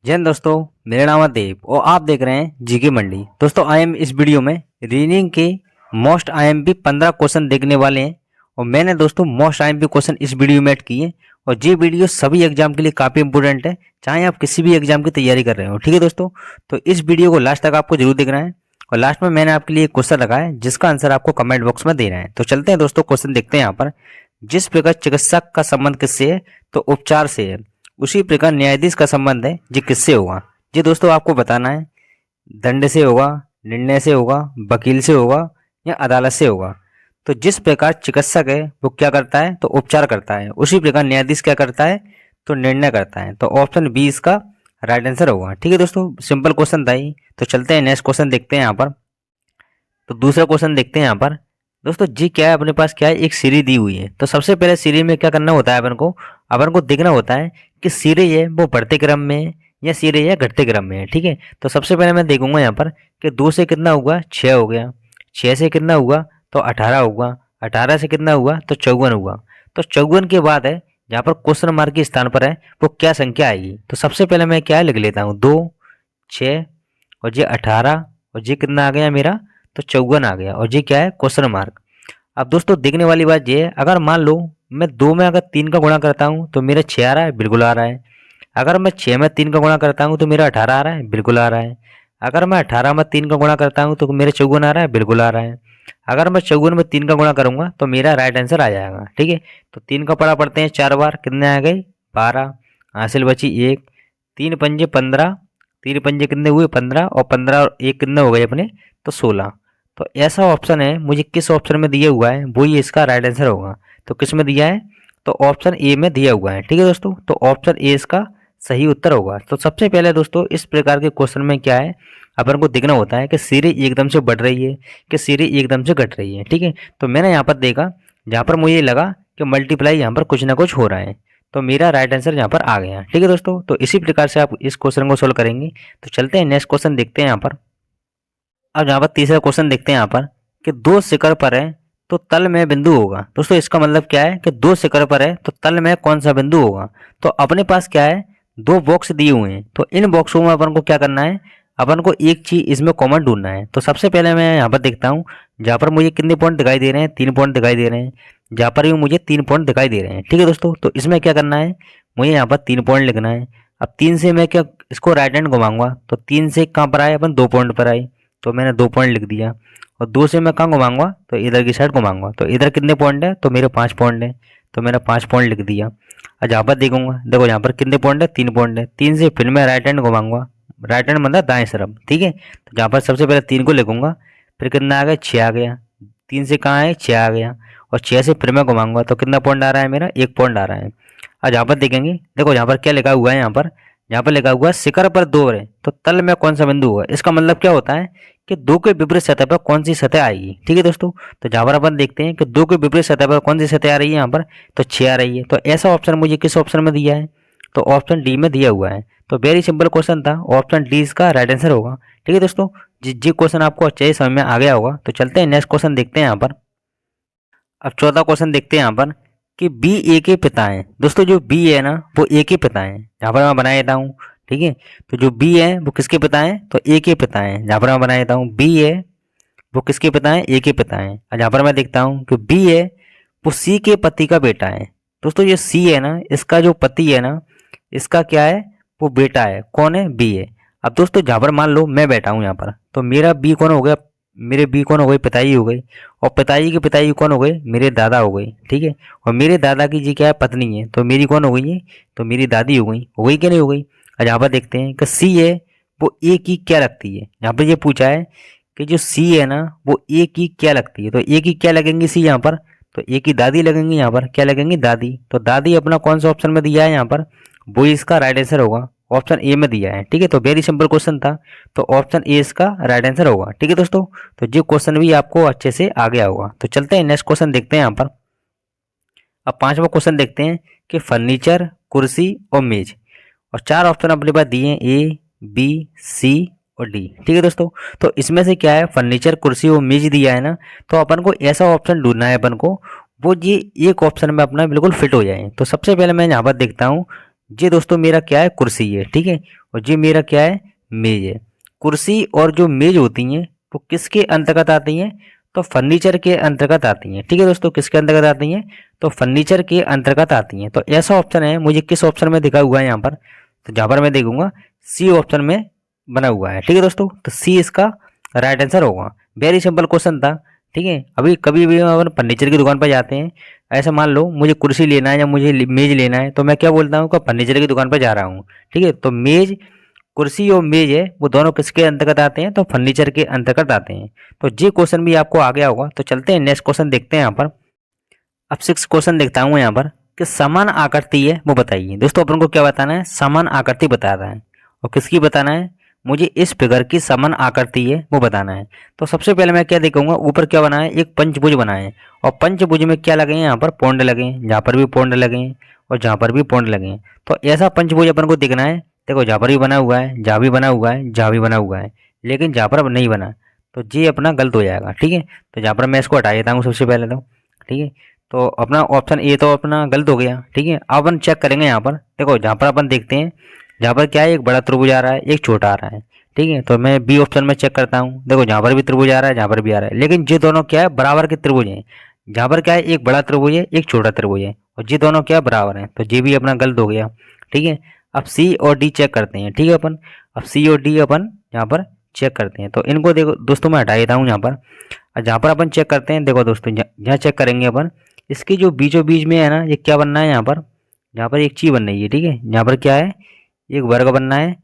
जय हिंद दोस्तों। मेरा नाम है देव और आप देख रहे हैं जीके मंडी। दोस्तों आई एम इस वीडियो में रीजनिंग के मोस्ट आईएमपी 15 क्वेश्चन देखने वाले हैं और मैंने दोस्तों मोस्ट आईएमपी क्वेश्चन इस वीडियो में ऐड किए और ये वीडियो सभी एग्जाम के लिए काफ़ी इंपॉर्टेंट है, चाहे आप किसी भी एग्जाम की तैयारी कर रहे हो। ठीक है दोस्तों, तो इस वीडियो को लास्ट तक आपको जरूर देखना है और लास्ट में मैंने आपके लिए एक क्वेश्चन रखा है जिसका आंसर आपको कमेंट बॉक्स में देना है। तो चलते हैं दोस्तों, क्वेश्चन देखते हैं। यहाँ पर जिस प्रकार चिकित्सक का संबंध किससे है तो उपचार से है, उसी प्रकार न्यायाधीश का संबंध है जी किससे होगा। जी दोस्तों आपको बताना है दंड से होगा, निर्णय से होगा, वकील से होगा या अदालत से होगा। तो जिस प्रकार चिकित्सक है वो क्या करता है तो उपचार करता है, उसी प्रकार न्यायाधीश क्या करता है तो निर्णय करता है। तो ऑप्शन बी इसका राइट आंसर होगा। ठीक है दोस्तों, सिंपल क्वेश्चन था ही। तो चलते हैं नेक्स्ट क्वेश्चन देखते हैं। यहाँ पर तो दूसरा क्वेश्चन देखते हैं। यहाँ पर दोस्तों जी क्या है, अपने पास क्या है, एक सीरीज दी हुई है। तो सबसे पहले सीरीज में क्या करना होता है, अपन को देखना होता है कि सीरीज है वो बढ़ते क्रम में है या सीरीज है घटते क्रम में है। ठीक है, तो सबसे पहले मैं देखूंगा यहाँ पर कि 2 से कितना हुआ 6 हो गया, 6 से कितना हुआ तो 18 होगा, 18 से कितना हुआ तो 54 हुआ। तो 54 के बाद है जहाँ पर क्वेश्चन मार्क के स्थान पर है वो क्या संख्या आएगी। तो सबसे पहले मैं क्या लिख लेता हूँ 2, 6 और ये 18 और ये कितना आ गया मेरा तो 54 आ गया और ये क्या है क्वेश्चन मार्क। अब दोस्तों देखने वाली बात ये है, अगर मान लो मैं 2 में अगर 3 का गुणा करता हूँ तो मेरा 6 आ रहा है, बिल्कुल आ रहा है। अगर मैं 6 में 3 का गुणा करता हूँ तो मेरा 18 आ रहा है, बिल्कुल आ रहा है। अगर मैं 18 में 3 का गुणा करता हूँ तो मेरा 54 आ रहा है, बिल्कुल आ रहा है। अगर मैं 54 में 3 का गुणा करूंगा तो मेरा राइट आंसर आ जाएगा। ठीक है, तो 3 का पढ़ा पढ़ते हैं 4 बार, कितने आ गए 12, हासिल बची 1, 3 पंजे 15, 3 पंजे कितने हुए 15 और 15 और 1 कितने हो गए अपने तो 16। तो ऐसा ऑप्शन है, मुझे किस ऑप्शन में दिया हुआ है वो ही इसका राइट आंसर होगा। तो किस में दिया है तो ऑप्शन ए में दिया हुआ है। ठीक है दोस्तों, तो ऑप्शन ए इसका सही उत्तर होगा। तो सबसे पहले दोस्तों इस प्रकार के क्वेश्चन में क्या है, अपन को देखना होता है कि सीरीज एकदम से बढ़ रही है कि सीरीज एकदम से घट रही है। ठीक है, तो मैंने यहाँ पर देखा जहाँ पर मुझे लगा कि मल्टीप्लाई यहाँ पर कुछ ना कुछ हो रहा है, तो मेरा राइट आंसर यहाँ पर आ गया। ठीक है दोस्तों, तो इसी प्रकार से आप इस क्वेश्चन को सोल्व करेंगे। तो चलते हैं नेक्स्ट क्वेश्चन देखते हैं। यहाँ पर अब यहाँ पर तीसरा क्वेश्चन देखते हैं। यहाँ पर कि 2 शिखर पर है तो तल में बिंदु होगा। दोस्तों इसका मतलब क्या है कि 2 शिखर पर है तो तल में कौन सा बिंदु होगा। तो अपने पास क्या है 2 बॉक्स दिए हुए हैं, तो इन बॉक्सों में अपन को क्या करना है, अपन को एक चीज इसमें कॉमन ढूंढना है। तो सबसे पहले मैं यहाँ पर देखता हूँ जहाँ पर मुझे कितने पॉइंट दिखाई दे रहे हैं, 3 पॉइंट दिखाई दे रहे हैं। जहाँ पर भी मुझे 3 पॉइंट दिखाई दे रहे हैं। ठीक है दोस्तों, तो इसमें क्या करना है, मुझे यहाँ पर 3 पॉइंट लिखना है। अब 3 से मैं क्या इसको राइट हैंड घुमाऊंगा तो 3 से कहाँ पर आए अपन 2 पॉइंट पर आए, तो मैंने 2 पॉइंट लिख दिया। और 2 से मैं कहाँ घुमाऊंगा तो इधर की साइड घुमाऊंगा, तो इधर कितने पॉइंट है तो मेरे 5 पॉइंट है, तो मैंने 5 पॉइंट लिख दिया। और जहाँ पर देखूंगा देखो यहाँ पर कितने पॉइंट है 3 पॉइंट है, 3 से फिर मैं राइट हैंड घुमाऊंगा, राइट हैंड मतलब दाएं तरफ। ठीक है, तो जहाँ पर सबसे पहले 3 को लिखूंगा, फिर कितना आ गया 6 आ गया, 3 से कहाँ है 6 आ गया और 6 से फिर मैं घुमाऊंगा तो कितना पॉइंट आ रहा है मेरा 1 पॉइंट आ रहा है। और जहाँ पर देखेंगे देखो यहाँ पर क्या लिखा हुआ है, यहाँ पर लिखा हुआ है शिखर पर 2 है तो तल में कौन सा बिंदु होगा। इसका मतलब क्या होता है कि 2 के विपरीत सतह पर कौन सी सतह आएगी। ठीक है दोस्तों, तो जहाँ पर अपन देखते हैं कि 2 के विपरीत सतह पर कौन सी सतह आ रही है, यहाँ पर तो 6 आ रही है। तो ऐसा ऑप्शन मुझे किस ऑप्शन में दिया है तो ऑप्शन डी में दिया हुआ है। तो वेरी सिंपल क्वेश्चन था, ऑप्शन डी इसका राइट आंसर होगा। ठीक है दोस्तों, जी क्वेश्चन आपको अच्छे से समझ में आ गया होगा। तो चलते हैं नेक्स्ट क्वेश्चन देखते हैं। यहाँ पर अब चौथा क्वेश्चन देखते हैं। यहाँ पर कि बी ए के पिता हैं। दोस्तों जो बी है ना वो ए के पिता हैं, यहाँ पर मैं बना देता हूँ। ठीक है, तो जो बी है वो किसके पिता हैं तो ए के पिता हैं, जहाँ पर मैं बना देता हूँ बी है वो किसके पिता हैं ए के पिता हैं। और जहाँ पर मैं देखता हूँ कि बी है वो सी के पति का बेटा है। दोस्तों ये सी है ना, इसका जो पति है ना इसका क्या है वो बेटा है, कौन है बी है। अब दोस्तों जहाँ पर मान लो मैं बैठा हूँ यहाँ पर, तो मेरा बी कौन हो गया, मेरे बी कौन हो गई पिताई हो गई, और पिताई के पिताई कौन हो गए मेरे दादा हो गई। ठीक है, और मेरे दादा की जी क्या है पत्नी है, तो मेरी कौन हो गई है तो मेरी दादी हो गई कि नहीं हो गई। और यहाँ पर देखते हैं कि सी है वो ए की क्या लगती है। यहाँ पर ये पूछा है कि जो सी है ना वो ए की क्या लगती है, तो ए की क्या लगेंगी सी यहाँ पर तो ए की दादी लगेंगी, यहाँ पर क्या लगेंगी दादी। तो दादी अपना कौन सा ऑप्शन में दिया है यहाँ पर वो इसका राइट आंसर होगा, ऑप्शन ए में दिया है। ठीक है, तो वेरी सिंपल क्वेश्चन था, तो ऑप्शन ए इसका राइट आंसर होगा। ठीक है दोस्तों, तो ये क्वेश्चन भी आपको अच्छे से आ गया होगा। तो चलते हैं नेक्स्ट क्वेश्चन देखते हैं। यहाँ पर अब पांचवा क्वेश्चन देखते हैं कि फर्नीचर, कुर्सी और मेज, और 4 ऑप्शन अपने पास दिए हैं ए बी सी और डी। ठीक है दोस्तों, तो इसमें से क्या है फर्नीचर, कुर्सी और मेज दिया है ना, तो अपन को ऐसा ऑप्शन ढूंढना है अपन को वो ये एक ऑप्शन में अपना बिल्कुल फिट हो जाए। तो सबसे पहले मैं यहाँ पर देखता हूँ ये दोस्तों मेरा क्या है, कुर्सी है, ठीक है। और ये मेरा क्या है, मेज है। कुर्सी और जो मेज होती हैं वो किसके अंतर्गत आती हैं, तो फर्नीचर के अंतर्गत आती हैं, ठीक है दोस्तों। किसके अंतर्गत आती हैं, तो फर्नीचर के अंतर्गत आती हैं। तो ऐसा ऑप्शन है, मुझे किस ऑप्शन में दिखा हुआ है यहाँ पर, तो जहाँ पर मैं देखूंगा सी ऑप्शन में बना हुआ है, ठीक है दोस्तों। तो सी इसका राइट आंसर होगा। वेरी सिंपल क्वेश्चन था, ठीक है। अभी कभी भी अपन फर्नीचर की दुकान पर जाते हैं, ऐसा मान लो मुझे कुर्सी लेना है या मुझे मेज लेना है, तो मैं क्या बोलता हूँ कि फर्नीचर की दुकान पर जा रहा हूँ, ठीक है। तो मेज, कुर्सी और मेज है वो दोनों किसके अंतर्गत आते हैं, तो फर्नीचर के अंतर्गत आते हैं। तो ये क्वेश्चन भी आपको आ गया होगा। तो चलते हैं नेक्स्ट क्वेश्चन देखते हैं यहाँ पर। अब 6 क्वेश्चन देखता हूँ यहाँ पर कि समान आकृति है वो बताइए। दोस्तों अपन को क्या बताना है, समान आकृति बताना है। और किसकी बताना है, मुझे इस फिगर की समान आकृति है वो बताना है। तो सबसे पहले मैं क्या देखूंगा, ऊपर क्या बना है, एक पंचभुज बना है। और पंचभुज में क्या लगे हैं, यहाँ पर पौंड लगे हैं, जहाँ पर भी पौंड लगे हैं और जहाँ पर भी पौंड लगे हैं। तो ऐसा पंचभुज अपन को दिखना है। देखो जहाँ पर भी बना हुआ है, जहाँ भी बना हुआ है, जहाँ भी बना हुआ है, लेकिन जहाँ पर अब नहीं बना तो ये अपना गलत हो जाएगा, ठीक है। तो जहाँ पर मैं इसको हटा देता हूँ सबसे पहले तो, ठीक है। तो अपना ऑप्शन ए तो अपना गलत हो गया, ठीक है। अब अपन चेक करेंगे यहाँ पर। देखो जहाँ पर अपन देखते हैं, जहाँ पर क्या है, एक बड़ा त्रिभुज आ रहा है, एक छोटा आ रहा है, ठीक है। तो मैं बी ऑप्शन में चेक करता हूँ। देखो जहाँ पर भी त्रिभुज आ रहा है, जहाँ पर भी आ रहा है, लेकिन ये दोनों क्या है, बराबर के त्रिभुज हैं। जहाँ पर क्या है, एक बड़ा त्रिभुज है, एक छोटा त्रिभुज है, और ये दोनों क्या बराबर हैं। तो ये भी अपना गलत हो गया, ठीक है। अब सी और डी चेक करते हैं, ठीक है। अपन अब सी और डी अपन यहाँ पर चेक करते हैं। तो इनको देखो दोस्तों मैं हटा देता हूँ यहाँ पर। और जहाँ पर अपन चेक करते हैं, देखो दोस्तों जहाँ चेक करेंगे अपन, इसकी जो बीचों बीच में है ना, ये क्या बनना है यहाँ पर, जहाँ पर एक चीज बन रही है, ठीक है। यहाँ पर क्या है, एक वर्ग बनना है।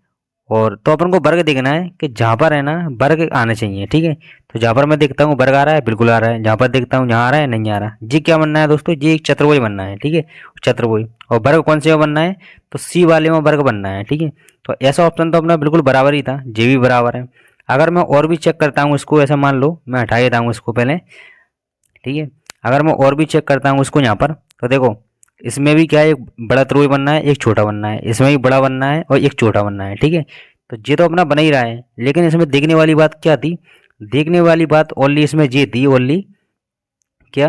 और तो अपन को वर्ग देखना है कि जहाँ पर है ना वर्ग आने चाहिए, ठीक है। तो जहाँ पर मैं देखता हूँ वर्ग आ रहा है, बिल्कुल आ रहा है। जहाँ पर देखता हूँ जहाँ आ रहा है, नहीं आ रहा। जी क्या बनना है दोस्तों, जी एक चतुर्भुज बनना है, ठीक है, चतुर्भुज। और वर्ग कौन से में बनना है, तो सी वाले में वर्ग बनना है, ठीक है। तो ऐसा ऑप्शन तो अपना बिल्कुल बराबर ही था, जे भी बराबर है। अगर मैं और भी चेक करता हूँ इसको, ऐसा मान लो मैं हटा देता हूँ इसको पहले, ठीक है। अगर मैं और भी चेक करता हूँ उसको यहाँ पर, तो देखो इसमें भी क्या है, एक बड़ा त्रिभुज बनना है, एक छोटा बनना है, इसमें भी बड़ा बनना है और एक छोटा बनना है, ठीक है। तो ये तो अपना बन ही रहा है, लेकिन इसमें देखने वाली बात क्या थी, देखने वाली बात ओनली इसमें ये थी, ओनली क्या,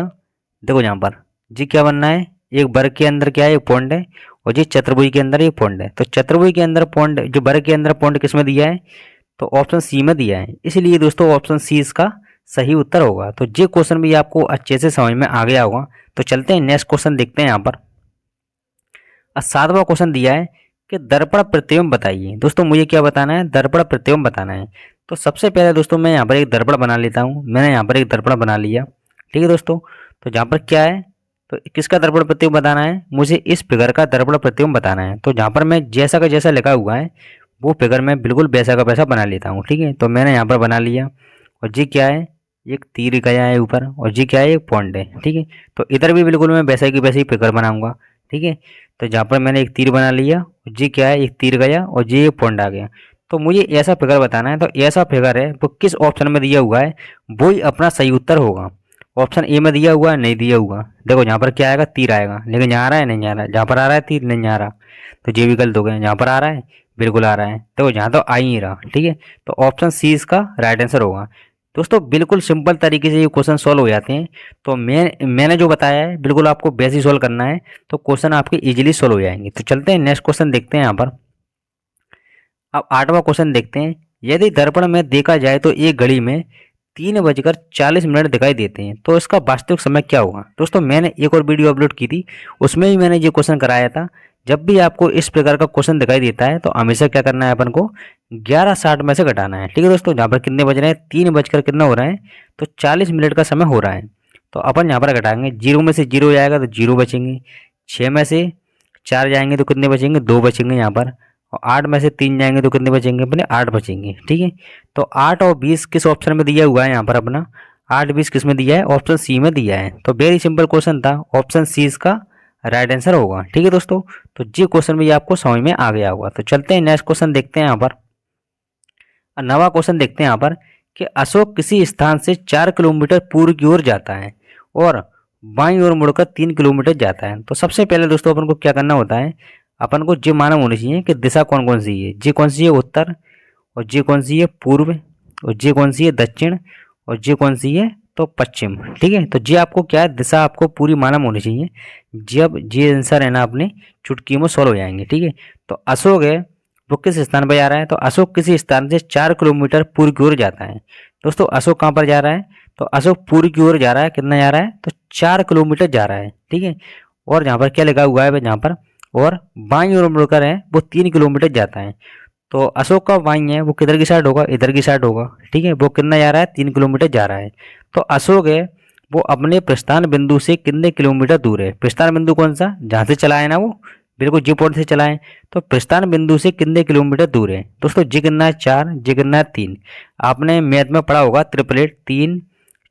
देखो यहाँ पर जी क्या बनना है, एक वर्ग के अंदर क्या है, एक पॉइंट है, और जी चतुर्भुज के अंदर एक पॉइंट है। तो चतुर्भुज के अंदर पॉइंट, जो वर्ग के अंदर पॉइंट किस में दिया है, तो ऑप्शन सी में दिया है। इसलिए दोस्तों ऑप्शन सी इसका सही उत्तर होगा। तो ये क्वेश्चन भी आपको अच्छे से समझ में आ गया होगा। तो चलते हैं नेक्स्ट क्वेश्चन देखते हैं यहाँ पर। 7वां क्वेश्चन दिया है कि दर्पण प्रतिबिंब बताइए। दोस्तों मुझे क्या बताना है, दर्पण प्रतिबिंब बताना है। तो सबसे पहले दोस्तों मैं यहाँ पर एक दर्पण बना लेता हूँ। मैंने यहाँ पर एक दर्पण बना लिया, ठीक है दोस्तों। तो जहाँ पर क्या है, तो किसका दर्पण प्रतिबिंब बताना है, मुझे इस फिगर का दर्पण प्रतिबिंब बताना है। तो जहाँ पर मैं जैसा का जैसा लिखा हुआ है वो फिगर मैं बिल्कुल वैसा का वैसा बना लेता हूँ, ठीक है। तो मैंने यहाँ पर बना लिया। और जी क्या है, एक तीर गया है ऊपर, और जी क्या है, एक पॉइंट है, ठीक है। तो इधर भी बिल्कुल मैं वैसा की वैसे ही फिगर बनाऊंगा, ठीक है। तो जहाँ पर मैंने एक तीर बना लिया, और जी क्या है, एक तीर गया और जी एक पॉइंट आ गया। तो मुझे ऐसा फिगर बताना है। तो ऐसा फिगर है वो किस ऑप्शन में दिया हुआ है, वो ही अपना सही उत्तर होगा। ऑप्शन ए में दिया हुआ है, नहीं दिया हुआ। देखो यहाँ पर क्या आएगा, तीर आएगा, लेकिन यहाँ आ रहा है, नहीं आ रहा है। जहाँ पर आ रहा है तीर, नहीं आ रहा। तो ये भी गलत हो गया। यहाँ पर आ रहा है, बिल्कुल आ रहा है। देखो यहाँ तो आ ही नहीं रहा, ठीक है। तो ऑप्शन सी इसका राइट आंसर होगा। दोस्तों बिल्कुल सिंपल तरीके से ये क्वेश्चन सॉल्व हो जाते हैं। तो मैंने जो बताया है बिल्कुल आपको वैसे ही सॉल्व करना है, तो क्वेश्चन आपके इजीली सॉल्व हो जाएंगे। तो चलते हैं नेक्स्ट क्वेश्चन देखते हैं यहाँ पर। अब 8वां क्वेश्चन देखते हैं। यदि दर्पण में देखा जाए तो एक घड़ी में 3:40 दिखाई देते हैं, तो इसका वास्तविक समय क्या होगा। दोस्तों मैंने एक और वीडियो अपलोड की थी, उसमें भी मैंने ये क्वेश्चन कराया था। जब भी आपको इस प्रकार का क्वेश्चन दिखाई देता है तो हमेशा क्या करना है, अपन को 11:60 में से घटाना है, ठीक है दोस्तों। जहाँ पर कितने बज रहे हैं, 3 बजकर कितना हो रहा है, तो 40 मिनट का समय हो रहा है। तो अपन यहाँ पर घटाएंगे, 0 में से 0 जाएगा तो 0 बचेंगे, 6 में से 4 जाएंगे तो कितने बचेंगे, 2 बचेंगे यहाँ पर, और 8 में से 3 जाएंगे तो कितने बचेंगे अपने, 8 बचेंगे, ठीक है। तो 8 और 20 किस ऑप्शन में दिया हुआ है यहाँ पर अपना, 8-20 किस में दिया है, ऑप्शन सी में दिया है। तो वेरी सिंपल क्वेश्चन था, ऑप्शन सी इसका राइट आंसर होगा, ठीक है दोस्तों। तो ये क्वेश्चन भी आपको समझ में आ गया होगा। तो चलते हैं नेक्स्ट क्वेश्चन देखते हैं यहाँ पर। 9वां क्वेश्चन देखते हैं यहाँ पर कि अशोक किसी स्थान से 4 किलोमीटर पूर्व की ओर जाता है और बाईं ओर मुड़कर 3 किलोमीटर जाता है। तो सबसे पहले दोस्तों अपन को क्या करना होता है, अपन को ये मालूम होनी चाहिए कि दिशा कौन कौन सी है। जी कौन सी है, उत्तर, और जी कौन सी है, पूर्व, और जी कौन सी है, दक्षिण, और जी कौन सी है, तो पश्चिम। ठीक है, तो जी आपको क्या है, दिशा आपको पूरी मालूम होनी चाहिए, जब ये आंसर है ना अपने चुटकियों में सॉल्व हो जाएंगे। ठीक है, तो अशोक है वो किस स्थान पर जा रहा है, तो अशोक किसी स्थान से 4 किलोमीटर पूर्व की ओर जाता है। दोस्तों अशोक कहाँ पर जा रहा है, तो अशोक पूर्व की ओर जा रहा है, कितना जा रहा है, तो 4 किलोमीटर जा रहा है। ठीक है, और जहाँ पर क्या लिखा हुआ है जहाँ पर, और बाईं ओर मुड़कर है वो 3 किलोमीटर जाता है। तो अशोक का बाईं है वो किधर की साइड होगा, इधर की साइड होगा। ठीक है, वो कितना जा रहा है, 3 किलोमीटर जा रहा है। तो अशोक है वो अपने प्रस्थान बिंदु से कितने किलोमीटर दूर है, प्रस्थान बिंदु कौन सा, जहाँ से चला है ना वो, बिल्कुल जी पॉइंट से चला है, तो प्रस्थान बिंदु से कितने किलोमीटर दूर है। दोस्तों जी कितना है 4, जी कितना है 3। आपने मैथ में पढ़ा होगा ट्रिपलेट 3,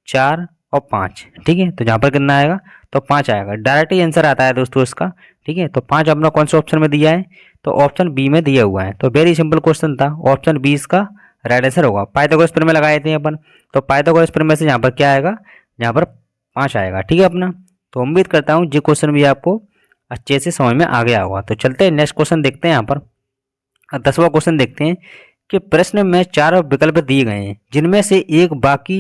4 और 5। ठीक है, तो जहाँ पर कितना आएगा, तो 5 आएगा, डायरेक्ट ही आंसर आता है दोस्तों इसका। ठीक है, तो 5 अपना कौन सा ऑप्शन में दिया है, तो ऑप्शन बी में दिया हुआ है। तो वेरी सिंपल क्वेश्चन था, ऑप्शन बी इसका राइट आंसर होगा। पाइथागोरस प्रमेय लगाए थे अपन, तो पाइथागोरस प्रमेय से यहाँ पर क्या आएगा, यहाँ पर 5 आएगा। ठीक है अपना, तो उम्मीद करता हूँ ये क्वेश्चन भी आपको अच्छे से समझ में आ गया होगा। तो चलते हैं नेक्स्ट क्वेश्चन देखते हैं। यहाँ पर 10वां क्वेश्चन देखते हैं कि प्रश्न में 4 विकल्प दिए गए हैं जिनमें से एक बाकी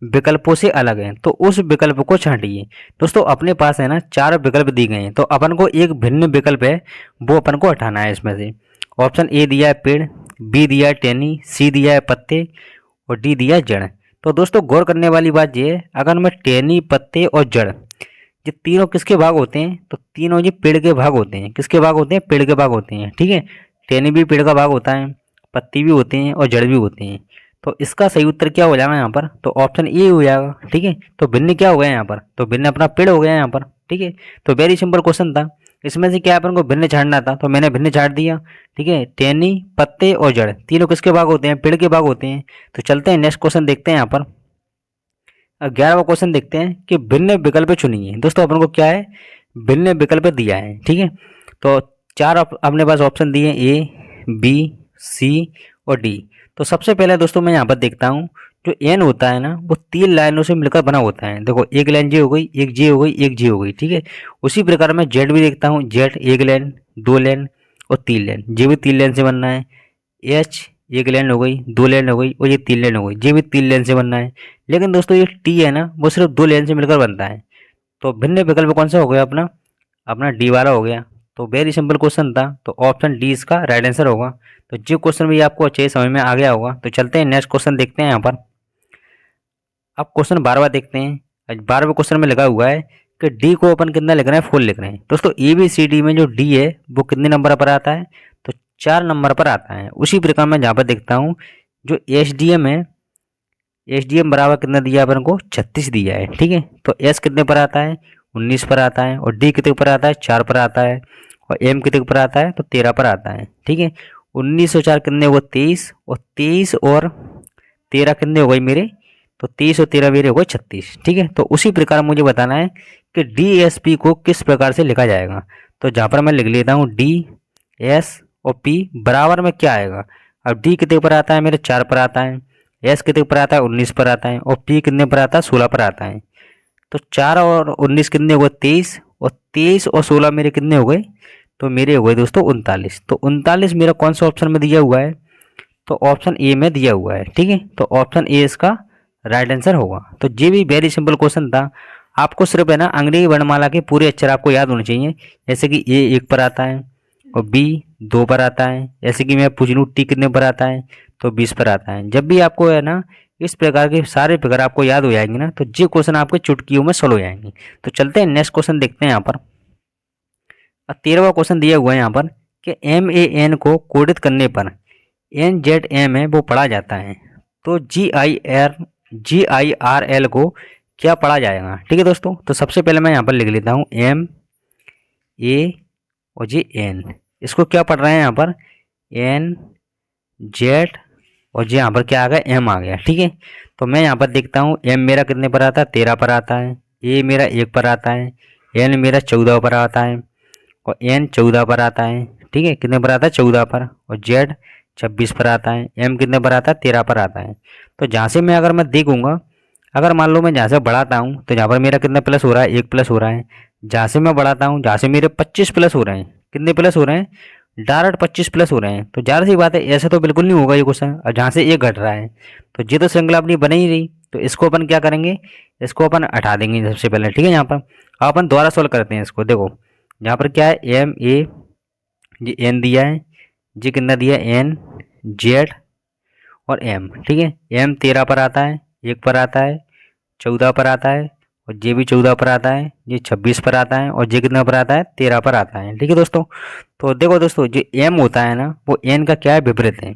विकल्पों से अलग है, तो उस विकल्प को छांटिए। दोस्तों अपने पास है ना 4 विकल्प दिए गए हैं, तो अपन को एक भिन्न विकल्प है वो अपन को हटाना है इसमें से। ऑप्शन ए दिया है पेड़, बी दिया है टहनी, सी दिया है पत्ते और डी दिया है जड़। तो दोस्तों गौर करने वाली बात ये है, अगर मैं टहनी, पत्ते और जड़, ये तीनों किसके भाग होते हैं, तो तीनों ये पेड़ के भाग होते हैं। किसके भाग होते हैं, पेड़ के भाग होते हैं। ठीक है, टहनी भी पेड़ का भाग होता है, पत्ती भी होते हैं और जड़ भी होते हैं। तो इसका सही उत्तर क्या हो जाएगा यहाँ पर, तो ऑप्शन ए हो जाएगा। ठीक है, तो भिन्न क्या हो गया यहाँ पर, तो भिन्न अपना पेड़ हो गया यहाँ पर। ठीक है, तो वेरी सिंपल क्वेश्चन था, इसमें से क्या अपन को भिन्न छाड़ना था, तो मैंने भिन्न छाड़ दिया। ठीक है, टहनी, पत्ते और जड़ तीनों किसके भाग होते हैं, पेड़ के भाग होते हैं। तो चलते हैं नेक्स्ट क्वेश्चन देखते हैं। यहाँ पर 11वां क्वेश्चन देखते हैं कि भिन्न विकल्प चुनिए। दोस्तों अपन को क्या है, भिन्न विकल्प दिया है। ठीक है, तो 4 अपने पास ऑप्शन दिए, ए, बी, सी और डी। तो सबसे पहले दोस्तों मैं यहाँ पर देखता हूँ, जो एन होता है ना वो 3 लाइनों से मिलकर बना होता है। देखो एक लाइन जे हो गई, एक जे हो गई, एक जे हो गई। ठीक है, उसी प्रकार मैं जेड भी देखता हूँ, जेड एक लाइन, 2 लाइन और 3 लाइन, जे भी 3 लाइन से बनना है। एच एक लाइन हो गई, 2 लाइन हो गई और ये 3 लाइन हो गई, ये भी 3 लाइन से बनना है। लेकिन दोस्तों ये टी है ना वो सिर्फ 2 लाइन से मिलकर बनता है। तो भिन्न विकल्प कौन सा हो गया अपना, अपना डी वाला हो गया। तो वेरी सिंपल क्वेश्चन था, तो ऑप्शन डी इसका राइट आंसर होगा। तो जो क्वेश्चन भी आपको अच्छे समझ में आ गया होगा। तो चलते हैं नेक्स्ट क्वेश्चन देखते हैं। यहाँ पर अब क्वेश्चन 12वां देखते हैं। 12वें क्वेश्चन में लगा हुआ है कि डी को अपन कितना लिख रहे हैं, 4 लिख रहे हैं। दोस्तों ए बी सी डी में जो डी है वो कितने नंबर पर आता है, तो 4 नंबर पर आता है। उसी प्रकार मैं जहाँ पर देखता हूँ जो एस डी एम है, एस डी एम बराबर कितना दिया अपन को, 36 दिया है। ठीक है, तो एस कितने पर आता है, 19 पर आता है, और डी कितने पर आता है, 4 पर आता है, और एम कितने पर आता है, तो 13 पर आता है। ठीक है, 19 और 4 कितने हुए, 23, और 23 और 13 कितने हो गई मेरे, तो 23 और 13 मेरे हो गए 36। ठीक है, तो उसी प्रकार मुझे बताना है कि डी एस पी को किस प्रकार से लिखा जाएगा। तो जहाँ पर मैं लिख लेता हूँ डी एस और पी बराबर में क्या आएगा। अब डी कितने पर आता है मेरे, 4 पर आता है, एस कितने पर आता है, 19 पर आता है, और पी कितने पर आता है, 16 पर आता है। तो 4 और 19 कितने हो गए, 23, और 23 और 16 मेरे कितने हो गए, तो मेरे हो गए दोस्तों 39। तो 39 मेरा कौन सा ऑप्शन में दिया हुआ है, तो ऑप्शन ए में दिया हुआ है। ठीक है, तो ऑप्शन ए इसका राइट आंसर होगा। तो ये भी वेरी सिंपल क्वेश्चन था। आपको सिर्फ है ना अंग्रेजी वर्णमाला के पूरे अक्षर आपको याद होने चाहिए। जैसे कि ए 1 पर आता है और बी 2 पर आता है। जैसे कि मैं पूछ लूँ टी कितने पर आता है, तो 20 पर आता है। जब भी आपको है ना इस प्रकार के सारे प्रकार आपको याद हो जाएंगे ना, तो ये क्वेश्चन आपके चुटकियों में सॉल्व हो जाएंगे। तो चलते हैं नेक्स्ट क्वेश्चन देखते हैं। यहाँ पर 13वां क्वेश्चन दिया हुआ है यहाँ पर कि एम ए एन को कोडित करने पर एन जेड एम है वो पढ़ा जाता है, तो जी आई आर एल को क्या पढ़ा जाएगा। ठीक है दोस्तों, तो सबसे पहले मैं यहाँ पर लिख लेता हूँ एम ए और जी एन, इसको क्या पढ़ रहे हैं यहाँ पर, एन जेड और जी यहाँ पर क्या आ गया, एम आ गया। ठीक है, तो मैं यहाँ पर देखता हूँ एम मेरा कितने पर आता है, 13 पर आता है, ए मेरा 1 पर आता है, एन मेरा 14 पर आता है, और एन 14 पर आता है। ठीक है, कितने पर आता है, 14 पर, और जेड 26 पर आता है, एम कितने पर आता है, 13 पर आता है। तो जहाँ से मैं अगर मैं देखूंगा, अगर मान लो मैं जहाँ से बढ़ाता हूँ तो जहाँ पर मेरा कितना प्लस हो रहा है, 1 प्लस हो रहा है। जहाँ से मैं बढ़ाता हूँ, जहाँ से मेरे 25 प्लस हो रहे हैं, कितने प्लस हो रहे हैं, डायरेक्ट 25 प्लस हो रहे हैं। तो ज़्यादा सी बात है, ऐसा तो बिल्कुल नहीं होगा ये क्वेश्चन। और जहाँ से 1 घट रहा है, तो ये तो श्रृंखला अपनी बन ही रही। तो इसको अपन क्या करेंगे, इसको अपन हटा देंगे सबसे पहले, ठीक है। यहाँ पर अब अपन दोबारा सोल्व करते हैं इसको। देखो यहाँ पर क्या है, एम ए, ये एन दिया है, जी कितना दिया है एन, जेड और एम, ठीक है। एम 13 पर आता है, 1 पर आता है, 14 पर आता है, और जे भी 14 पर आता है, ये 26 पर आता है, और जे कितना पर आता है 13 पर आता है, ठीक है दोस्तों। तो देखो दोस्तों, जो एम होता है ना वो एन का क्या है, विपरीत है,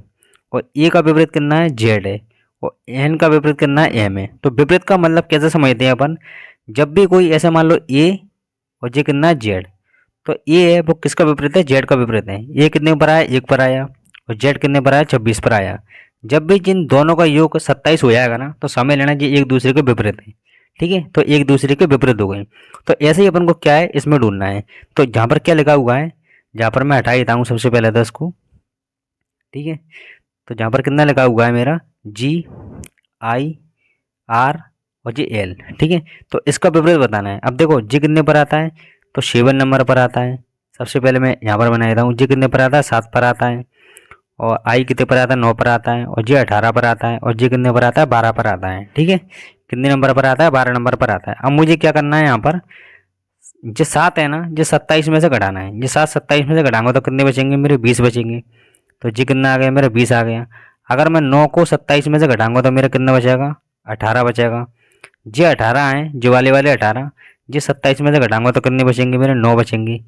और ए का विपरीत कितना है जेड है, और एन का विपरीत कितना है एम है। तो विपरीत का मतलब कैसे समझते हैं अपन, जब भी कोई ऐसा मान लो ए और जे कितना है जेड, तो ए है वो किसका विपरीत है, जेड का विपरीत है। ए कितने पर आया, 1 पर आया, और जेड कितने पर आया, 26 पर आया। जब भी जिन दोनों का योग 27 हो जाएगा ना, तो समझ लेना ये एक दूसरे के विपरीत है, ठीक है। तो एक दूसरे के विपरीत हो गए। तो ऐसे ही अपन को क्या है इसमें ढूंढना है। तो जहाँ पर क्या लिखा हुआ है, जहाँ पर मैं हटा देता हूँ सबसे पहले 10 को, ठीक है। तो जहाँ पर कितना लिखा हुआ है मेरा, जी आई आर और जी एल, ठीक है। तो इसका विपरीत बताना है। अब देखो जी कितने पर आता है, तो 7 नंबर पर आता है। सबसे पहले मैं यहाँ पर बना देता हूँ, जी कितने पर आता है, 7 पर आता है, और आई कितने पर आता है, 9 पर आता है, और जी 18 पर आता है, और जी कितने पर आता है, 12 पर आता है, ठीक है। कितने नंबर पर आता है, 12 नंबर पर आता है। अब मुझे क्या करना है, यहाँ पर जो 7 है ना, जो 27 में से घटाना है। ये 7 27 में से घटाऊंगा तो कितने बचेंगे मेरे, 20 बचेंगे। तो जी कितना आ गया मेरा, 20 आ गया। अगर मैं 9 को 27 में से घटाऊंगा तो मेरा कितना बचेगा, 18 बचेगा। जी 18 है, जो वाले वाले 18, जी 27 में से घटाऊंगा तो कितने बचेंगे मेरे, 9 बचेंगे।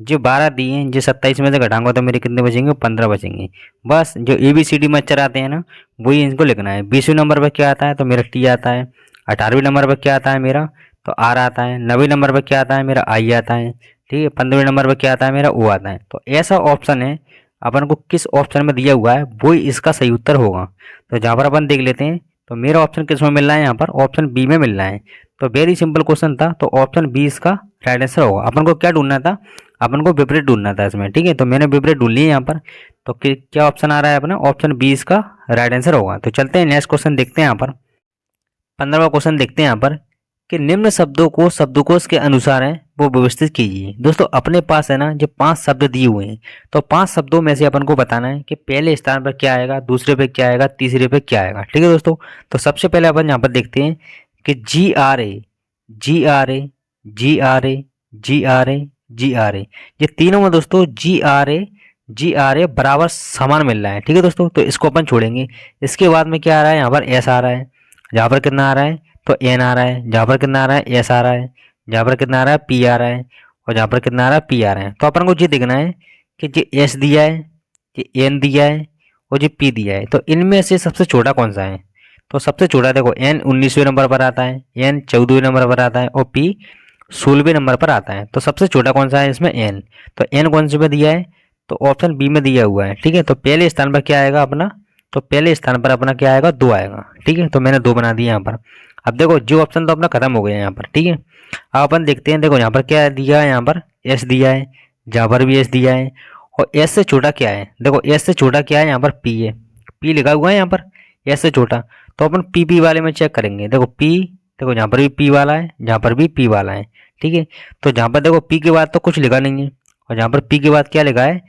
जो 12 दिए हैं, जो 27 में से घटाऊंगा तो मेरे कितने बचेंगे, 15 बचेंगे। बस जो ABCD में अक्षर आते हैं ना, वही इनको लिखना है। 20वें नंबर पर क्या आता है, तो मेरा टी आता है। 18वें नंबर पर क्या आता है मेरा, तो आर आता है। 90वें नंबर पर क्या आता है मेरा, आई आता है, ठीक है। 15वें नंबर पर क्या आता है मेरा, ओ आता है। तो ऐसा ऑप्शन है, अपन को किस ऑप्शन में दिया हुआ है वही इसका सही उत्तर होगा। तो जहाँ पर अपन देख लेते हैं, तो मेरा ऑप्शन किस में मिल रहा है, यहाँ पर ऑप्शन बी में मिल रहा है। तो वेरी सिंपल क्वेश्चन था, तो ऑप्शन बी इसका राइट आंसर होगा। अपन को क्या ढूंढना था, अपन को विपरीत ढूंढना था इसमें, ठीक है। तो मैंने विपरीत ढूंढ लिया यहाँ पर। तो क्या ऑप्शन आ रहा है अपना, ऑप्शन बी इसका राइट आंसर होगा। तो चलते हैं नेक्स्ट क्वेश्चन देखते हैं। यहाँ पर 15वां क्वेश्चन देखते हैं यहाँ पर, कि निम्न शब्दों को शब्दकोश के अनुसार है वो व्यवस्थित कीजिए। दोस्तों अपने पास है ना जो 5 शब्द दिए हुए हैं, तो 5 शब्दों में से अपन को बताना है कि पहले स्थान पर क्या आएगा, दूसरे पे क्या आएगा, तीसरे पे क्या आएगा, ठीक है दोस्तों। तो सबसे पहले अपन यहाँ पर देखते हैं कि G R A, G R A, G R A, G R A, G R A, ये तीनों में दोस्तों जी आर ए बराबर समान मिल रहा है, ठीक है दोस्तों। तो इसको अपन छोड़ेंगे। इसके बाद में क्या आ रहा है, यहाँ पर एस आ रहा है, जहाँ पर कितना आ रहा है, तो एन आ रहा है, जहाँ पर कितना आ रहा है, एस आ रहा है, जहाँ पर कितना आ रहा है, पी आ रहा है, और जहाँ पर कितना आ रहा है, पी आ रहा है। तो अपन को ये देखना है कि जो एस दिया है, ये एन दिया है, और जो पी दिया है, तो इनमें से सबसे छोटा कौन सा है। तो सबसे छोटा देखो एन 19वें नंबर पर आता है, एन 14वें नंबर पर आता है, और पी 16वें नंबर पर आता है। तो सबसे छोटा कौन सा है इसमें, एन। तो एन कौन से में दिया है, तो ऑप्शन बी में दिया हुआ है, ठीक है। तो पहले स्थान पर क्या आएगा अपना, तो पहले स्थान पर अपना क्या आएगा, 2 आएगा, ठीक है। तो मैंने 2 बना दिया यहाँ पर। अब देखो जो ऑप्शन तो अपना खत्म हो गया यहाँ पर, ठीक है। अब अपन देखते हैं, देखो यहाँ पर क्या दिया है, यहाँ पर एस दिया है, जहाँ पर भी एस दिया है, और एस से छोटा क्या है, देखो एस से छोटा क्या है, यहाँ पर पी है, पी लिखा हुआ है यहाँ पर, एस से छोटा। तो अपन पी वाले में चेक करेंगे। देखो पी, देखो जहाँ पर भी पी वाला है, जहाँ पर भी पी वाला है, ठीक है। तो जहाँ पर देखो पी के बाद तो कुछ लिखा नहीं है, और जहाँ पर पी के बाद क्या लिखा है,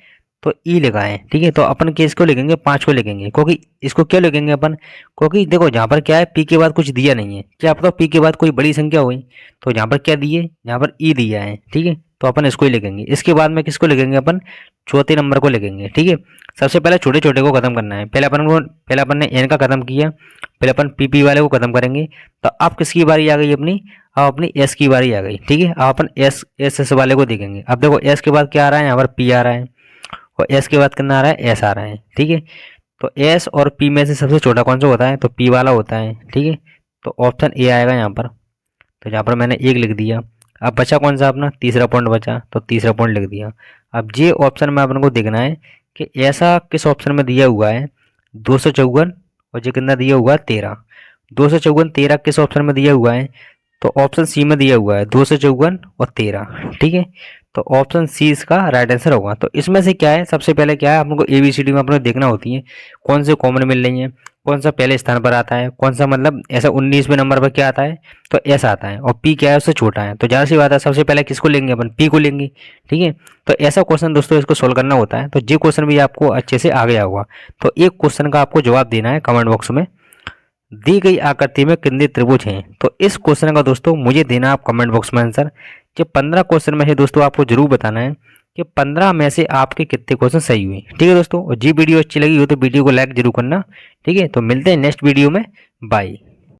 तो ई लिखा है, ठीक है। तो अपन केस को लिखेंगे, 5 को लिखेंगे, क्योंकि इसको क्यों लिखेंगे अपन, क्योंकि देखो जहाँ पर क्या है, पी के बाद कुछ दिया नहीं है। क्या आपका पी के बाद कोई बड़ी संख्या हुई, तो यहाँ पर क्या दिए, यहाँ पर ई दिया है, ठीक है। तो अपन इसको ही लिखेंगे। इसके बाद में किसको लिखेंगे अपन, चौथे नंबर को लिखेंगे, ठीक है। सबसे पहले छोटे छोटे को खत्म करना है। पहले अपन ने एन का खत्म किया, पहले अपन पी वाले को खत्म करेंगे। तो अब किसकी बारी आ गई अपनी, अब अपनी एस की बारी आ गई, ठीक है। अब अपन एस वाले को देखेंगे। अब देखो एस के बाद क्या आ रहा है, यहाँ पर पी आ रहा है, और एस के बाद कितना आ रहा है, एस आ रहा है, ठीक है। तो एस और पी में से सबसे छोटा कौन सा होता है, तो पी वाला होता है, ठीक है। तो ऑप्शन ए आएगा यहाँ पर। तो यहाँ पर मैंने 1 लिख दिया। अब बचा कौन सा अपना, तीसरा पॉइंट बचा, तो तीसरा पॉइंट लिख दिया। अब ये ऑप्शन में अपन को देखना है कि ऐसा किस ऑप्शन में दिया हुआ है, 254, और ये कितना दिया हुआ है, 13। 254 13 किस ऑप्शन में दिया हुआ है, तो ऑप्शन सी में दिया हुआ है, 254 और 13, ठीक है। तो ऑप्शन सी इसका राइट आंसर होगा। तो इसमें से क्या है, सबसे पहले क्या है, अपन को ABCD में अपने देखना होती है कौन से कॉमन मिल रही हैं, कौन सा पहले स्थान पर आता है, कौन सा मतलब ऐसा 19वें नंबर पर क्या आता है, तो एस आता है, और पी क्या है उससे छोटा है। तो ज़्यादा सी बात है, सबसे पहले किसको लेंगे अपन, पी को लेंगे, ठीक है। तो ऐसा क्वेश्चन दोस्तों इसको सोल्व करना होता है। तो ये क्वेश्चन भी आपको अच्छे से आ गया होगा। तो एक क्वेश्चन का आपको जवाब देना है कमेंट बॉक्स में। दी गई आकृति में कितने त्रिभुज हैं। तो इस क्वेश्चन का दोस्तों मुझे देना आप कमेंट बॉक्स में आंसर। कि 15 क्वेश्चन में से दोस्तों आपको जरूर बताना है कि 15 में से आपके कितने क्वेश्चन सही हुए। ठीक है दोस्तों, और जी वीडियो अच्छी लगी हो तो वीडियो को लाइक जरूर करना। ठीक है, तो मिलते हैं नेक्स्ट वीडियो में। बाय।